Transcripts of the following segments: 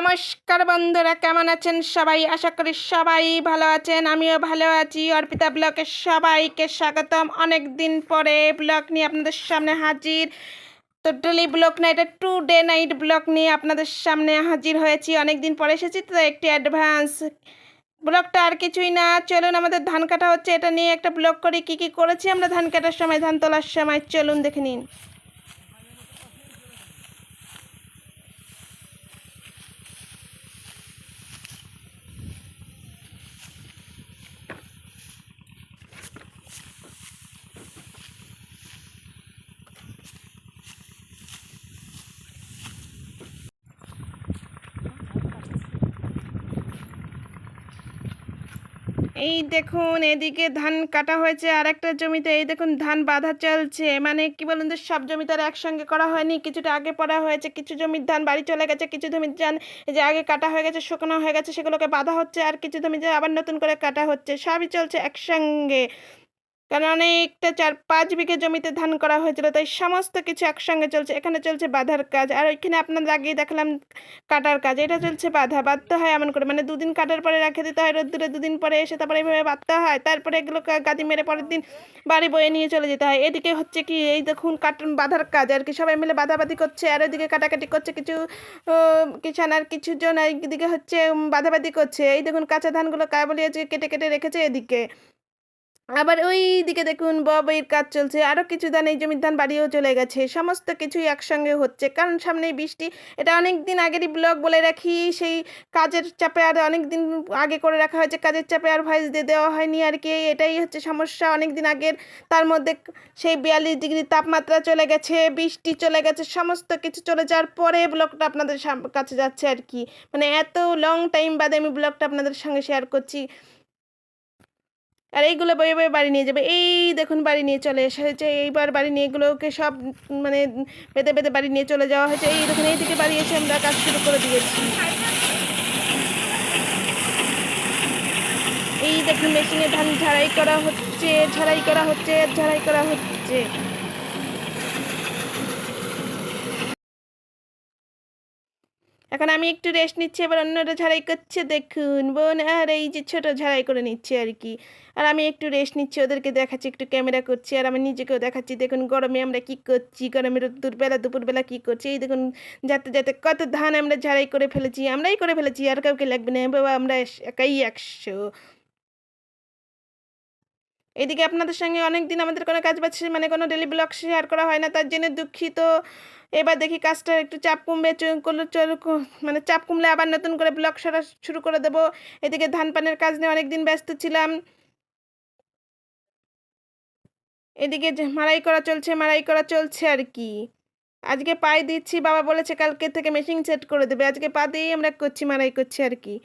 নমস্কার বন্ধুরা, কেমন আছেন সবাই? আশা করি সবাই ভালো আছেন, আমিও ভালো আছি। অর্পিতা ব্লগে সবাইকে স্বাগতম। অনেক দিন পরে ব্লগ নিয়ে আপনাদের সামনে হাজির। তো ডেলি ব্লগ না, এটা 2 ডে নাইট ব্লগ নিয়ে আপনাদের সামনে হাজির হয়েছি। অনেক দিন পরে এসেছি তো একটি অ্যাডভান্স ব্লগটা আর কিছুই না। চলুন, আমাদের ধান কাটা হচ্ছে, এটা নিয়ে একটা ব্লগ করি। কি কি করেছি আমরা ধান কাটার সময়, ধান তোলার সময়, চলুন দেখে নিন। এই দেখুন, এদিকে ধান কাটা হয়েছে, আর একটা জমিতে এই দেখুন ধান বাঁধা চলছে। মানে কি বলুন তো, সব জমিতে আর একসঙ্গে করা হয়নি, কিছুটা আগে পড়া হয়েছে। কিছু জমির ধান বাড়ি চলে গেছে, কিছু জমির ধান যে আগে কাটা হয়ে গেছে, শুকনো হয়ে গেছে, সেগুলোকে বাঁধা হচ্ছে। আর কিছু জমিতে আবার নতুন করে কাটা হচ্ছে। সবই চলছে একসঙ্গে, কারণ অনেকটা 4-5 বিঘে জমিতে ধান করা হয়েছিল, তাই সমস্ত কিছু একসঙ্গে চলছে। এখানে চলছে বাঁধার কাজ, আর ওইখানে আপনাদের আগেই দেখলাম কাটার কাজ। এটা চলছে বাঁধতে হয় এমন করে, মানে 2 দিন কাটার পরে রেখে দিতে হয় রোদ্দুরে, 2 দিন পরে এসে তারপরে এইভাবে বাঁধতে হয়, তারপরে এগুলো গাদি মেরে পরের দিন বাড়ি বয়ে নিয়ে চলে যেতে হয়। এদিকে হচ্ছে কি, এই দেখুন বাঁধার কাজ আর কি, সবাই মিলে বাঁধাবাঁধি করছে, আর ওইদিকে কাটাকাটি করছে কিছু কিষান, আর কিছুজন এইদিকে হচ্ছে বাঁধাবাঁধি করছে। এই দেখুন কাঁচা ধানগুলো কাবলিয়ে কেটে কেটে রেখেছে এদিকে। আবার ওই দিকে দেখুন বয়ের কাজ চলছে, আরও কিছু ধান এই জমির ধান বাড়িও চলে গেছে। সমস্ত কিছুই একসঙ্গে হচ্ছে, কারণ সামনেই বৃষ্টি। এটা অনেক দিন আগেরই ব্লগ, বলে রাখি। সেই কাজের চাপে আর অনেক দিন আগে করে রাখা হয়েছে, কাজের চাপে আর ভয়েস দিয়ে দেওয়া হয়নি আর কি। এটাই হচ্ছে সমস্যা, অনেক দিন আগের। তার মধ্যে সেই 42 ডিগ্রি তাপমাত্রা চলে গেছে, বৃষ্টি চলে গেছে, সমস্ত কিছু চলে যাওয়ার পরে ব্লগটা আপনাদের কাছে যাচ্ছে আর কি। মানে এত লং টাইম বাদে আমি ব্লগটা আপনাদের সঙ্গে শেয়ার করছি। আর এইগুলো বয়ে বয়ে বাড়ি নিয়ে যাবে। এই দেখুন বাড়ি নিয়ে চলে এসেছে, এইবার বাড়ি নিয়ে এগুলোকে সব মানে বেঁধে বেঁধে বাড়ি নিয়ে চলে যাওয়া হয়েছে। এই দেখুন এইদিকে বাড়ি এসে আমরা কাজ শুরু করে দিয়েছি। এই দেখুন মেশিনে ধান ঝাড়াই করা হচ্ছে, ঝাড়াই করা হচ্ছে, ঝাড়াই করা হচ্ছে। এখন আমি একটু রেস্ট নিচ্ছি, এবার অন্যরা ঝাড়াই করছে দেখুন বোন, আর এই যে ছোট ঝাড়াই করে নিচ্ছে আর কি। আর আমি একটু রেস্ট নিচ্ছি, ওদেরকে দেখাচ্ছি, একটু ক্যামেরা করছি, আর আমি নিজেকেও দেখাচ্ছি। দেখুন গরমে আমরা কি করছি, গরমে দুপুরবেলা কি করছি। এই দেখুন যাতে যাতে কত ধান আমরা ঝাড়াই করে ফেলেছি, আমরাই করে ফেলেছি, আর কাউকে লাগবে না বাবা, আমরা একাই 100। এদিকে আপনাদের সঙ্গে অনেক দিন আমাদের কোনো কাজ বাজ মানে কোনো ডেলি ব্লগ শেয়ার করা হয় না, তার জন্য দুঃখিত। এবার দেখি কাজটা একটু চাপ কমবে, মানে চাপ কমলে আবার নতুন করে ব্লগ শুরু করে দেবো। এদিকে ধান পানের কাজ নিয়ে অনেক দিন ব্যস্ত ছিলাম। এদিকে যে মাড়াই করা চলছে আর কি। আজকে পায়ে দিচ্ছি, বাবা বলেছে কালকে থেকে মেশিন সেট করে দেবে, আজকে পা দিয়েই আমরা মাড়াই করছি আর কি।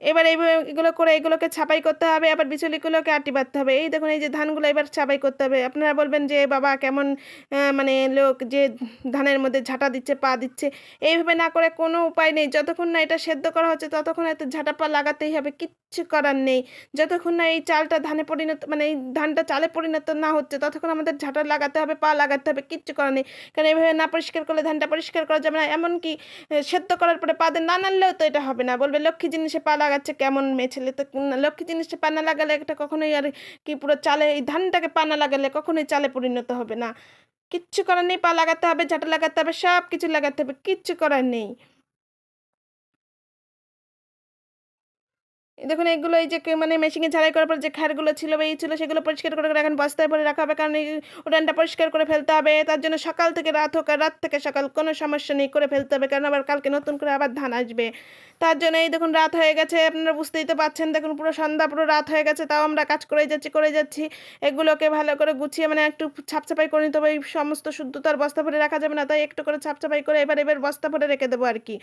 এবার এইভাবে এগুলো করে এগুলোকে ছাপাই করতে হবে, আবার বিচুলিগুলোকে আটি বাঁধতে হবে। এই দেখুন এই যে ধানগুলো এবার ছাপাই করতে হবে। আপনারা বলবেন যে বাবা কেমন মানে লোক যে ধানের মধ্যে ঝাঁটা দিচ্ছে, পা দিচ্ছে। এইভাবে না করে কোনো উপায় নেই, যতক্ষণ না এটা সেদ্ধ করা হচ্ছে ততক্ষণ এত ঝাঁটা পা লাগাতেই হবে, কিচ্ছু করার নেই। যতক্ষণ না এই চালটা ধানে পরিণত, মানে এই ধানটা চালে পরিণত না হচ্ছে, ততক্ষণ আমাদের ঝাঁটা লাগাতে হবে, পা লাগাতে হবে, কিচ্ছু করার নেই। কারণ এইভাবে না পরিষ্কার করলে ধানটা পরিষ্কার করা যাবে না। এমনকি সেদ্ধ করার পরে পা দিয়ে না নাড়লেও তো এটা হবে না, বলবে লক্ষ্মী জিনিসে পা লাগাচ্ছে কেমন মেয়ে ছেলে। তো লক্ষ্মী জিনিসে পা না লাগালে এটা কখনোই আর কি পুরো চালে, এই ধানটাকে পা না লাগালে কখনোই চালে পরিণত হবে না। কিচ্ছু করার নেই, পা লাগাতে হবে, ঝাঁটা লাগাতে হবে, সব কিছু লাগাতে হবে, কিচ্ছু করার নেই। এই দেখুন এগুলো এই যে মানে মেশিনে ঝাড়াই করার পর যে খ্যারগুলো ছিল বা এই ছিল, সেগুলো পরিষ্কার করে এখন বস্তায় ভরে রাখা হবে, কারণ এই উঠানটা পরিষ্কার করে ফেলতে হবে। তার জন্য সকাল থেকে রাত হোক আর রাত থেকে সকাল, কোনো সমস্যা নেই, করে ফেলতে হবে, কারণ আবার কালকে নতুন করে আবার ধান আসবে। তার জন্য এই দেখুন রাত হয়ে গেছে, আপনারা বুঝতেই তো পারছেন। দেখুন পুরো সন্ধ্যা, পুরো রাত হয়ে গেছে, তাও আমরা কাজ করে যাচ্ছি। এগুলোকে ভালো করে গুছিয়ে মানে একটু ছাপচাপাই করে নিতে হবে। এই সমস্ত শুদ্ধ তো আর বস্তা ভরে রাখা যাবে না, তাই একটু করে ছাপচাপাই করে এবার বস্তা ভরে রেখে দেবো আর কি।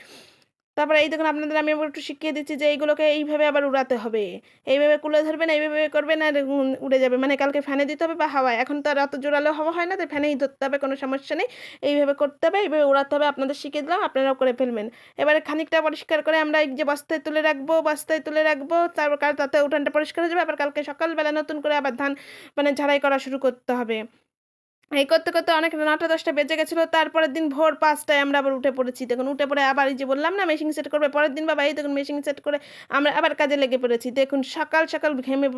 তারপরে এই দেখুন আপনাদের আমি আবার একটু শিখিয়ে দিচ্ছি যে এইগুলোকে এইভাবে আবার উড়াতে হবে। এইভাবে কুলে ধরবেন, এইভাবে করবেন, আর উড়ে যাবে। মানে কালকে ফ্যানে দিতে হবে বা হাওয়ায়, এখন তো আর অত জোরালো হাওয়া হয় না, তাই ফ্যানেই ধরতে হবে, কোনো সমস্যা নেই। এইভাবে করতে হবে, এইভাবে উড়াতে হবে, আপনাদের শিখিয়ে দিলাম, আপনারাও করে ফেলবেন। এবারে খানিকটা পরিষ্কার করে আমরা এই যে বস্তায় তুলে রাখবো, তারপর তাতে উঠানটা পরিষ্কার হয়ে যাবে। আবার কালকে সকালবেলা নতুন করে আবার ধান মানে ঝাড়াই করা শুরু করতে হবে। এই করতে করতে অনেক 9টা 10টা বেজে গেছিলো। তারপরের দিন ভোর 5টায় আমরা আবার উঠে পড়েছি। দেখুন উঠে পড়ে আবার এই যে বললাম না মেশিন সেট করবে পরের দিন, বাবা এই দেখুন মেশিন সেট করে আমরা আবার কাজে লেগে পড়েছি। দেখুন সকাল সকাল ঘেমে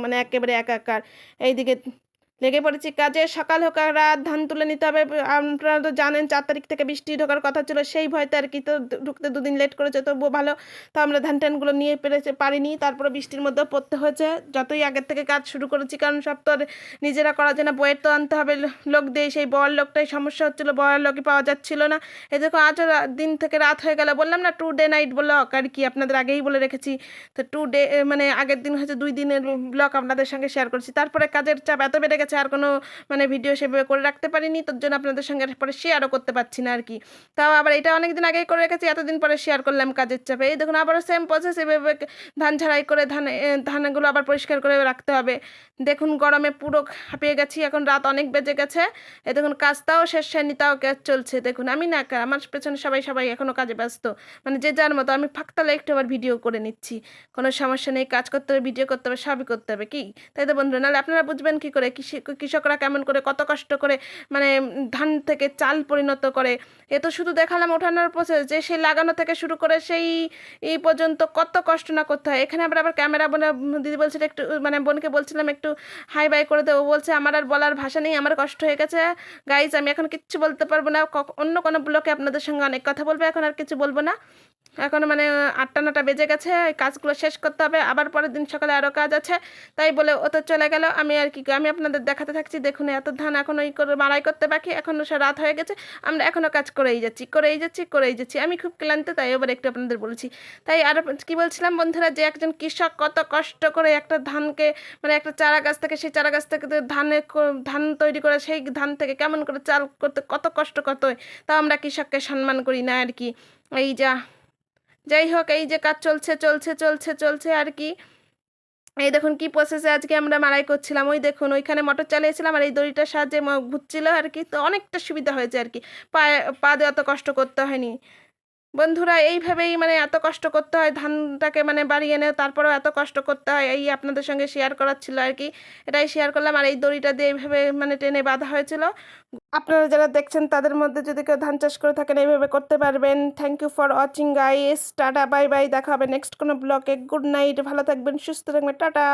মানে একেবারে একাকার এইদিকে লেগে পড়েছি কাজে। সকাল হোক আর রাত ধান তুলে নিতে হবে। আপনারা তো জানেন 4 তারিখ থেকে বৃষ্টি ঢোকার কথা ছিল, সেই ভয়তে আর কি, তো ঢুকতে 2 দিন লেট করেছে, তবুও ভালো। তো আমরা ধান টানগুলো নিয়ে পারিনি, তারপরে বৃষ্টির মধ্যেও পড়তে হয়েছে। যতই আগের থেকে কাজ শুরু করেছি, কারণ সব তো আর নিজেরা করা যায় না, বইয়ের তো আনতে হবে লোক দিয়ে। সেই বয়ার লোকটাই সমস্যা হচ্ছিলো, বয়ার লোকই পাওয়া যাচ্ছিল না। এই দেখো আজও দিন থেকে রাত হয়ে গেল, বললাম না 2 ডে নাইট ব্লক আর কি, আপনাদের আগেই বলে রেখেছি। তো 2 ডে মানে আগের দিন হচ্ছে 2 দিনের ব্লগ আপনাদের সঙ্গে শেয়ার করছি। তারপরে কাজের চাপ এত বেড়ে গেছে, আর কোনো মানে ভিডিও সেভাবে করে রাখতে পারিনি, তোর জন্য আপনাদের সঙ্গে পরে শেয়ারও করতে পারছি না আর কি। তাও আবার এটা অনেক দিন আগেই করে রেখেছি, এতদিন পরে শেয়ার করলাম কাজের চাপে। এই দেখুন আবারও সেম প্রসেস, এভাবে ধান ঝাড়াই করে ধানগুলো আবার পরিষ্কার করে রাখতে হবে। দেখুন গরমে পুরো হাঁপিয়ে গেছি, এখন রাত অনেক বেজে গেছে। এই দেখুন কাজটাও শেষ হয়নি, তাও কাজ চলছে। দেখুন আমি না আমার পেছনে সবাই সবাই এখনও কাজে ব্যস্ত, মানে যে যার মতো। আমি ফাঁকতালে একটু আবার ভিডিও করে নিচ্ছি, কোনো সমস্যা নেই। কাজ করতে হবে, ভিডিও করতে হবে, সবই করতে হবে, কি তাই তো বন্ধুরা? নাহলে আপনারা বুঝবেন কি করে কৃষকরা কেমন করে কত কষ্ট করে মানে ধান থেকে চাল পরিণত করে। এ তো শুধু দেখালাম ওঠানোর প্রসেস, যে সেই লাগানো থেকে শুরু করে সেই এই পর্যন্ত কত কষ্ট না করতে হয়। এখানে আবার ক্যামেরা দিদি বলছিল একটু, মানে বোনকে বলছিলাম একটু হাই বাই করে দেবো, বলছে আমার আর বলার ভাষা নেই, আমার কষ্ট হয়ে গেছে গাইজ, আমি এখন কিচ্ছু বলতে পারবো না। অন্য কোনো ব্লকে আপনাদের সঙ্গে অনেক কথা বলবো, এখন আর কিছু বলবো না। এখন মানে 8টা 9টা বেজে গেছে, কাজগুলো শেষ করতে হবে, আবার পরের দিন সকালে আরও কাজ আছে। তাই বলে ও তো চলে গেল, আমি আর কি, আমি আপনাদের দেখাতে থাকছি। দেখুন এত ধান এখন ওই করে মাড়াই করতে বাকি, এখনও সে রাত হয়ে গেছে, আমরা এখনও কাজ করেই যাচ্ছি। আমি খুব ক্লান্ত, তাই এবার একটু আপনাদের বলছি। তাই আর কি বলছিলাম বন্ধুরা, যে একজন কৃষক কত কষ্ট করে একটা ধানকে, মানে একটা চারা গাছ থেকে, সেই চারা গাছ থেকে ধান তৈরি করে, সেই ধান থেকে কেমন করে চাল করতে কত কষ্ট করতে হয়, তাও আমরা কৃষককে সম্মান করি না আর কি। এই যাই হোক, এই যে কাজ চলছে আর কি। এই দেখুন কি প্রসেসে আজকে আমরা মাড়াই করছিলাম। ওই দেখুন ওইখানে মোটর চালিয়েছিলাম, আর এই দড়িটার সাহায্যে ঘুরছিল আর কি। তো অনেকটা সুবিধা হয়েছে আর কি, পা দিয়ে অত কষ্ট করতে হয়নি। বন্ধুরা এইভাবেই মানে এত কষ্ট করতে হয় ধানটাকে মানে বাড়িয়ে এনে, তারপরেও এত কষ্ট করতে হয়, এই আপনাদের সঙ্গে শেয়ার করার ছিল আর কি, এটাই শেয়ার করলাম। আর এই দড়িটা দিয়ে এইভাবে মানে টেনে বাঁধা হয়েছিল। আপনারা যারা দেখছেন তাদের মধ্যে যদি কেউ ধান চাষ করে থাকেন এইভাবে করতে পারবেন। Thank you for watching guys, ta-ta bye bye, দেখা হবে নেক্সট কোনো ব্লগে। গুড নাইট, ভালো থাকবেন, সুস্থ থাকবেন, টাটা।